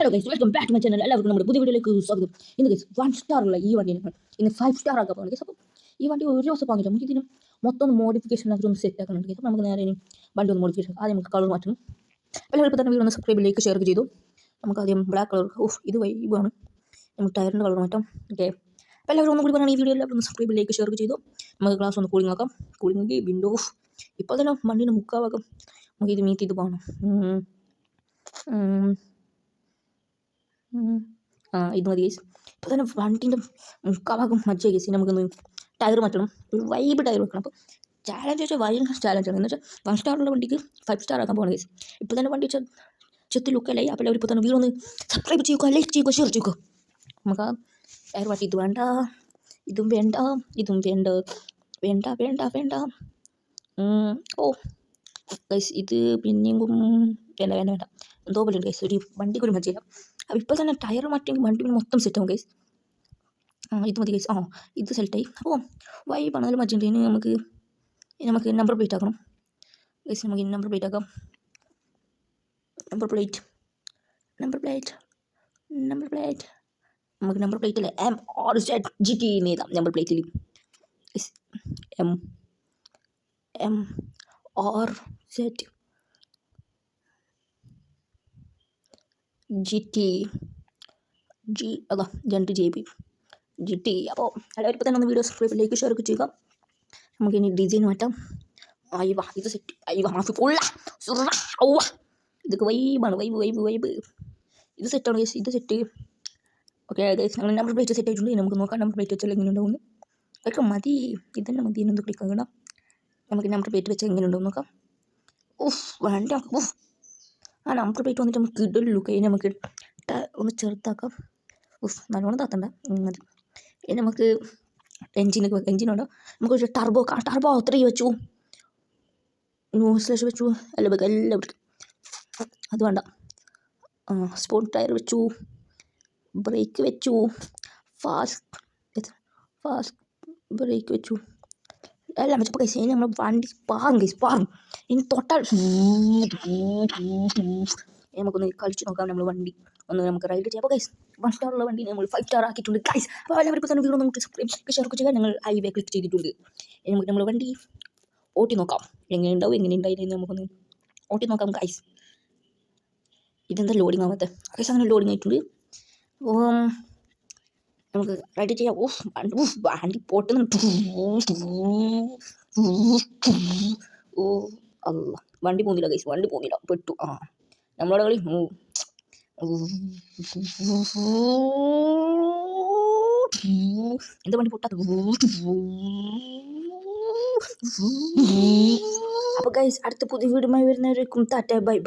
Hello guys, welcome back to my channel. എല്ലാവർക്കും നമ്മുടെ പുതിയ വീഡിയോയിലേക്ക് സ്വാഗതം. ഇന്ന് ഗൈസ് 1 സ്റ്റാറുള്ള ഈ വണ്ടി ഇന്ന് 5 സ്റ്റാർ ആക്കാൻ പോകുന്നത് ഗൈസ്. അപ്പോൾ ഈ വണ്ടി ഒരു ദിവസം വാങ്ങിയിട്ട് നമുക്ക് ഇതിന് മൊത്തം മോഡിഫിക്കേഷൻ ഒന്ന് സെറ്റ് ആക്കുന്നുണ്ട് ഗൈസ്. അപ്പോൾ നമുക്ക് നേരെ ഇനി വണ്ടി ഒന്ന് മോഡിഫിക്കേഷൻ ആദ്യം നമുക്ക് കളർ മാറ്റണം. എല്ലാവരും ഇപ്പോൾ തന്നെ വീഡിയോ ഒന്ന് സബ്സ്ക്രൈബ് ലൈക്ക് ഷെയർ ചെയ്തു. നമുക്ക് ആദ്യം ബ്ലാക്ക് കളർ, ഇത് വൈബാണ്. നമുക്ക് ടയറിൻ്റെ കളർ മാറ്റാം. ഓക്കെ, അപ്പോൾ എല്ലാവരും ഒന്നും കൂടി പറഞ്ഞാൽ ഈ വീഡിയോ എല്ലാവരും ഒന്ന് സബ്സ്ക്രൈബ് ലൈക്ക് ഷെയർ ചെയ്തു. നമുക്ക് ഗ്ലാസ് ഒന്ന് കൂളിംഗ് ആക്കാം. കൂളിംഗ് വിൻഡോ ഇപ്പോൾ തന്നെ വണ്ടീൻ്റെ മുക്കാവാക്കാം. നമുക്ക് ഇത് മീറ്റ് ചെയ്ത് പോകണം. ഇത് മതി ഗൈസ്. ഇപ്പോൾ തന്നെ വണ്ടീൻ്റെ മുക്കാഭാഗം മജ്ജ ഗൈസ്. നമുക്കൊന്ന് ടയർ മാറ്റണം, ഒരു വൈബ് ടയർ വെക്കണം. അപ്പോൾ ചാലഞ്ച് വെച്ചാൽ ഭയങ്കര ചാലഞ്ചാണ്. എന്ന് വെച്ചാൽ 1 സ്റ്റാറുള്ള വണ്ടിക്ക് 5 സ്റ്റാർ ആക്കാൻ പോകണം ഗൈസ്. ഇപ്പോൾ തന്നെ വണ്ടി ചെത്തി ലുക്കല്ലേ. അപ്പോൾ എല്ലാവരും ഇപ്പോൾ തന്നെ വീഡിയോ ഒന്ന് സബ്സ്ക്രൈബ് ചെയ്യുക, ലൈക്ക് ചെയ്യുക, ഷെയർ ചെയ്യുക. നമുക്ക് ടയർ മാറ്റി ഇത് വേണ്ട, ഇതും വേണ്ട, ഇതും വേണ്ട, വേണ്ട വേണ്ട വേണ്ട. ഗൈസ് ഇത് പിന്നെയും വേണ്ട വേണ്ട വേണ്ട എന്തോ പോലെ ഉണ്ട് ഗൈസ്. ഒരു വണ്ടിക്ക് ഒരു മജ്ജയില്ല. അപ്പോൾ ഇപ്പോൾ തന്നെ ടയർ മാറ്റിയെങ്കിൽ വണ്ടി പിന്നെ മൊത്തം സെറ്റാവും ഗൈസ്. ഇത് മതി ഗൈസ്. ഇത് സെറ്റായി. അപ്പോൾ വൈബാണ്, നല്ല മജ്ജയുണ്ട്. ഇനി നമുക്ക് നമ്പർ പ്ലേറ്റ് ആക്കണം ഗൈസ്. നമുക്ക് നമ്പർ പ്ലേറ്റ് ആക്കാം. നമ്പർ പ്ലേറ്റ് നമുക്ക് നമ്പർ പ്ലേറ്റിൽ MRZGT എന്ന് എഴുതാം. നമ്പർ പ്ലേറ്റിൽ MRZGT അതാ 2 GB GT. അപ്പോൾ എല്ലാവരും ഇപ്പോൾ തന്നെ ഒന്ന് വീഡിയോ സബ്സ്ക്രൈബ് ലൈക്ക് ഷെയർ ഒക്കെ ചെയ്യുക. നമുക്കിനി ഡിസൈൻ മാറ്റാം. ഇത് സെറ്റ്. മാഫി കൊള്ള ഇതൊക്കെ വൈബാണ്. വൈബ് ഇത് സെറ്റാണ് ഗൈസ്. ഇത് സെറ്റ്. ഓക്കെ ഗൈസ്, നമ്മൾ നമ്പർ പ്ലേറ്റ് സെറ്റ് ആയിട്ടുണ്ട്. നമുക്ക് നോക്കാം നമ്പർ പ്ലേറ്റ് വെച്ചാൽ എങ്ങനെ ഉണ്ടാവുന്നു. അതൊക്കെ മതി, ഇതന്നെ മതി. എന്നൊന്ന് ക്ലിക്ക് ആക്കണം. നമുക്ക് നമ്പർ പ്ലേറ്റ് വെച്ചാൽ എങ്ങനെ ഉണ്ടാവും നോക്കാം. വേണ്ട. നമ്പർ പ്ലേറ്റ് വന്നിട്ട് നമുക്ക് കിടൽ ലുക്ക്. ഇനി നമുക്ക് ഒന്ന് ചെറുതാക്കാം. നല്ലോണം മതി. ഇനി നമുക്ക് എൻജിനുണ്ടോ, നമുക്കൊരു ടർബോ 3 വെച്ചു, ന്യൂസ്ലേഷ് വെച്ചു, എല്ലാം അത് വേണ്ട. സ്പോർട്ട് ടയർ വെച്ചു, ബ്രേക്ക് വെച്ചു, ഫാസ്റ്റ് ബ്രേക്ക് വെച്ചു, എല്ലാം വെച്ചപ്പോൾ കൈസ്. ഇനി നമ്മൾ വണ്ടി പാറും. ഇനി തൊട്ടാൽ നമുക്കൊന്ന് കളിച്ച് നോക്കാം. നമ്മൾ വണ്ടി ഒന്ന് നമുക്ക് റൈഡ് ചെയ്യാം. അപ്പോൾ ഗൈസ് 1 സ്റ്റാറുള്ള വണ്ടി നമ്മൾ 5 സ്റ്റാർ ആക്കിയിട്ടുണ്ട് ഗൈസ്. അപ്പോൾ എല്ലാവർക്കും തന്നെ വീഡിയോ നമുക്ക് സബ്സ്ക്രൈബ് ഷെയർ ചെയ്യുക. ഞങ്ങൾ ഹൈവേ ക്ലിക്ക് ചെയ്തിട്ടുണ്ട്. ഇനി നമുക്ക് നമ്മൾ വണ്ടി ഓട്ടി നോക്കാം. എങ്ങനെ ഉണ്ടായില്ല നമുക്കൊന്ന് ഓട്ടി നോക്കാം ഗൈസ്. ഇതെന്താ ലോഡിങ് ആവാത്ത ഗൈസ്? അങ്ങനെ ലോഡിങ് ആയിട്ടുണ്ട്. നമുക്ക് റൈഡ് ചെയ്യാം. വണ്ടി പൊട്ടുന്നുണ്ട്. അല്ല, വണ്ടി പോകുന്നില്ല ഗൈസ്. പെട്ടു. നമ്മളോട് കളി. എന്താ വണ്ടി പൊട്ടാത്ത? അപ്പോൾ ഗൈസ്, അടുത്ത പുതിയ വീഡിയോയുമായി വരുന്നവരേക്കും ടാറ്റ ബൈ.